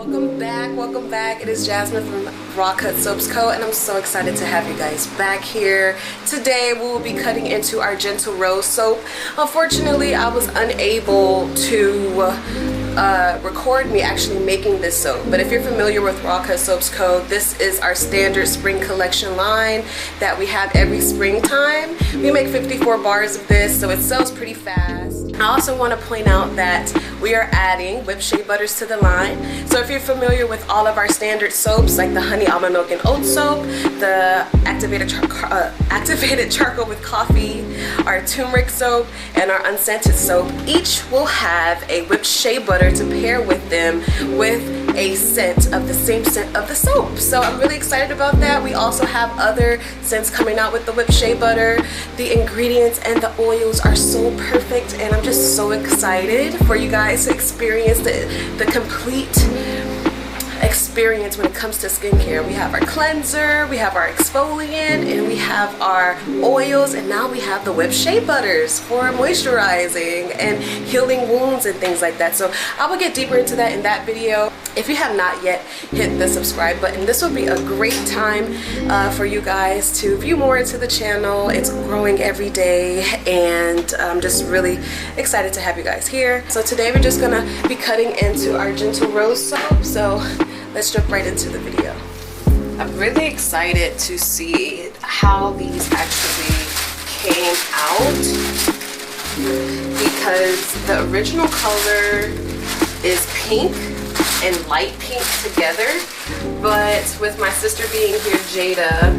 Welcome back. It is Jasmine from Raw Cut Soaps Co. and I'm so excited to have you guys back here. Today we will be cutting into our Gentle Rose soap. Unfortunately, I was unable to record me actually making this soap, but if you're familiar with Raw Cut Soaps Co., this is our standard spring collection line that we have every springtime. We make 54 bars of this, so it sells pretty fast. I also want to point out that we are adding whipped shea butters to the line. So if you're familiar with all of our standard soaps like the honey almond milk and oat soap, the activated charcoal with coffee, our turmeric soap, and our unscented soap, each will have a whipped shea butter to pair with them with a scent of the same scent of the soap. So I'm really excited about that. We also have other scents coming out with the whipped shea butter. The ingredients and the oils are so perfect, and I'm just so excited for you guys to experience the complete experience when it comes to skincare. We have our cleanser, we have our exfoliant, and we have our oils, and now we have the whipped shea butters for moisturizing and healing wounds and things like that. So I will get deeper into that in that video. If you have not yet hit the subscribe button, this will be a great time for you guys to view more into the channel. It's growing every day, and I'm just really excited to have you guys here. So today we're just gonna be cutting into our Gentle Rose soap. So let's jump right into the video. I'm really excited to see how these actually came out, because the original color is pink and light pink together, but with my sister being here, Jada,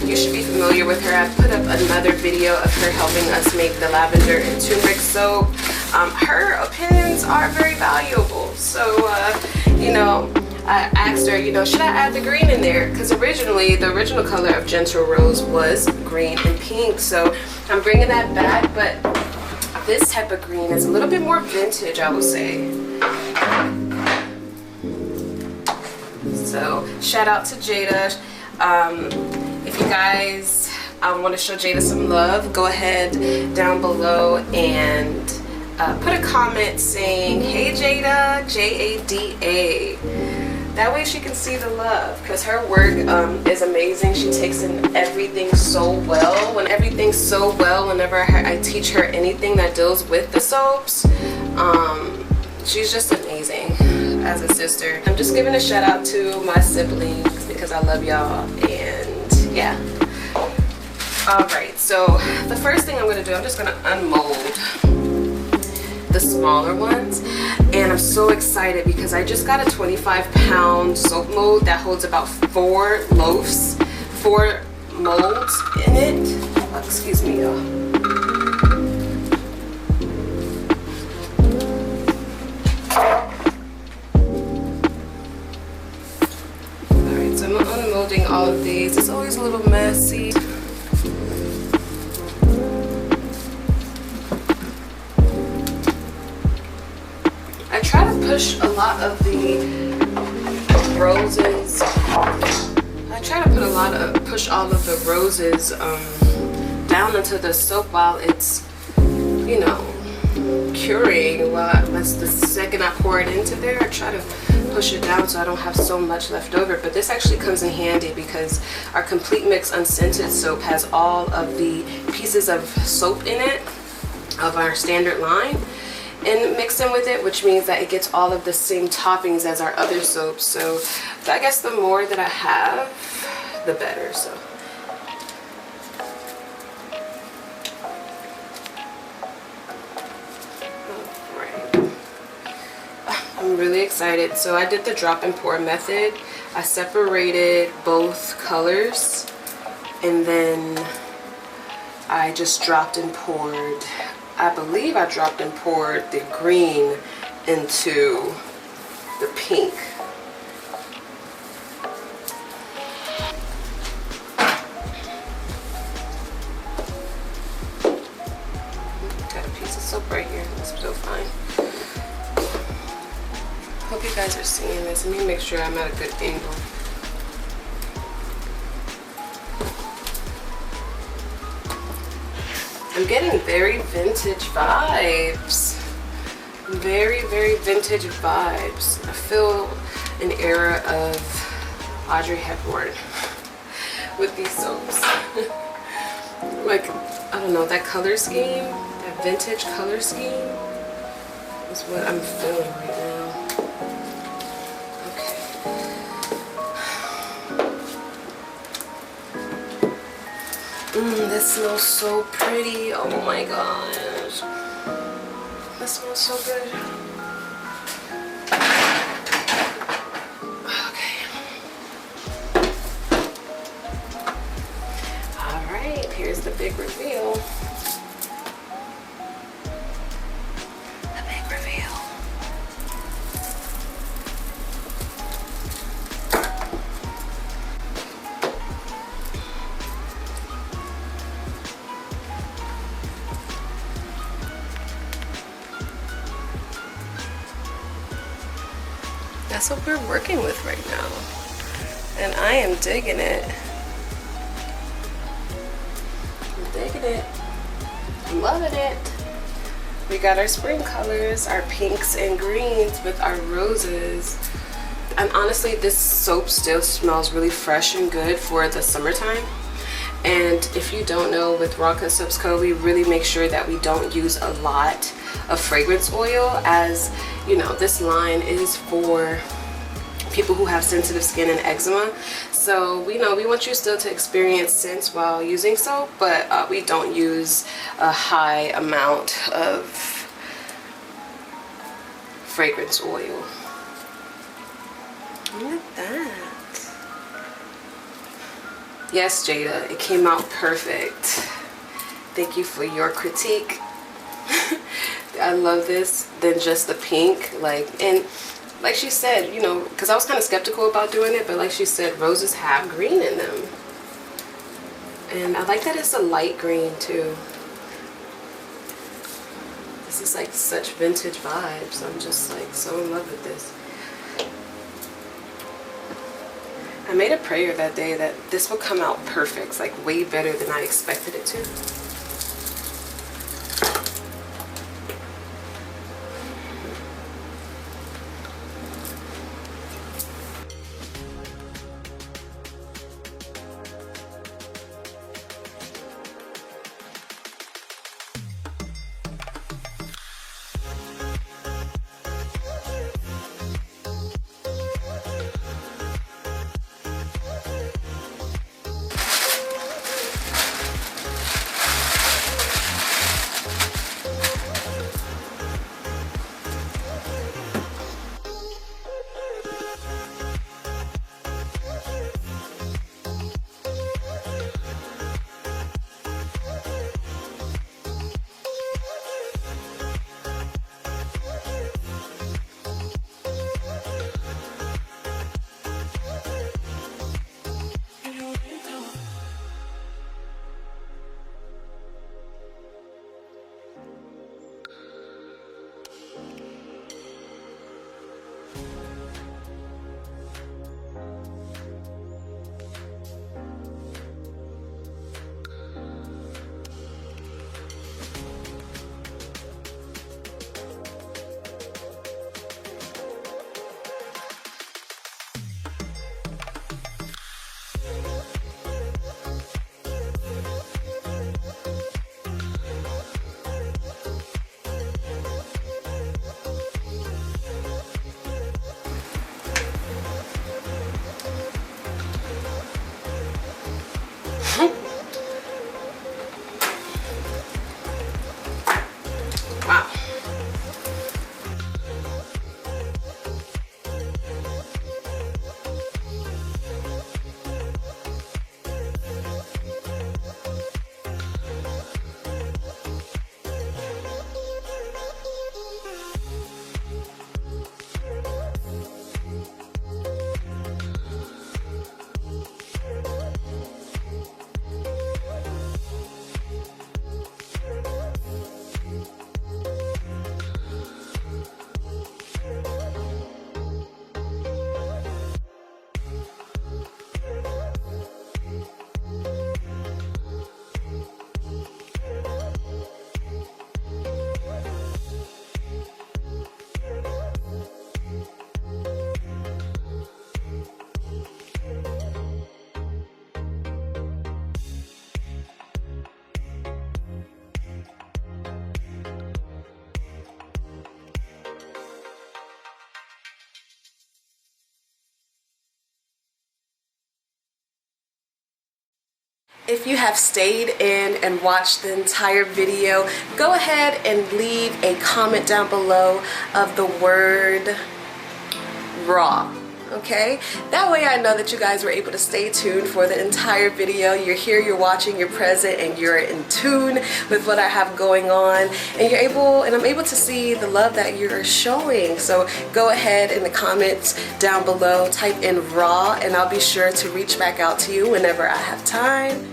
you should be familiar with her. I put up another video of her helping us make the lavender and turmeric soap. Her opinions are very valuable, so you know, I asked her, you know, should I add the green in there? Because originally the original color of Gentle Rose was green and pink, so I'm bringing that back. But this type of green is a little bit more vintage, I would say. So shout out to Jada. If you guys want to show Jada some love, go ahead down below and put a comment saying, hey Jada, J-A-D-A. That way she can see the love, because her work is amazing. She takes in everything so well. Whenever I teach her anything that deals with the soaps, she's just amazing as a sister. I'm just giving a shout out to my siblings because I love y'all, and yeah. Alright, so the first thing I'm going to do, I'm just going to unmold the smaller ones, and I'm so excited because I just got a 25-pound soap mold that holds about 4 molds in it. Oh, excuse me, y'all. Alright, so I'm unmolding all of these. It's always a little messy. I try to push a lot of the roses. I try to push all of the roses down into the soap while it's, you know, curing. That's the second I pour it into there, I try to push it down so I don't have so much left over. But this actually comes in handy because our Complete Mix unscented soap has all of the pieces of soap in it of our standard line and mixed in with it, which means that it gets all of the same toppings as our other soaps. So I guess the more that I have, the better. So alright, I'm really excited. So I did the drop and pour method. I separated both colors, and then I just dropped and poured. I believe I dropped and poured the green into the pink. Got a piece of soap right here. It's so fine. Hope you guys are seeing this. Let me make sure I'm at a good angle. I'm getting very vintage vibes. Very, very vintage vibes. I feel an era of Audrey Hepburn with these soaps. Like, I don't know, that color scheme, that vintage color scheme is what I'm feeling right now. Okay. That smells so pretty. Oh my gosh. That smells so good. Here's the big reveal. The big reveal. That's what we're working with right now. And I am digging it. Digging it. I'm loving it. We got our spring colors, our pinks and greens with our roses. And honestly, this soap still smells really fresh and good for the summertime. And if you don't know, with Raw Cut Soaps Co., we really make sure that we don't use a lot of fragrance oil, as you know, this line is for people who have sensitive skin and eczema. So we want you still to experience scents while using soap, but we don't use a high amount of fragrance oil. Look at that. Yes, Jada, it came out perfect. Thank you for your critique. I love this than just the pink, and like she said, you know, because I was kind of skeptical about doing it, but like she said, roses have green in them. And I like that it's a light green too. This is like such vintage vibes. I'm just like so in love with this. I made a prayer that day that this will come out perfect. It's like way better than I expected it to. if you have stayed in and watched the entire video, go ahead and leave a comment down below of the word raw. Okay, that way I know that you guys were able to stay tuned for the entire video. You're here, you're watching, you're present, and you're in tune with what I have going on, and I'm able to see the love that you're showing. So go ahead in the comments down below, type in raw, and I'll be sure to reach back out to you whenever I have time.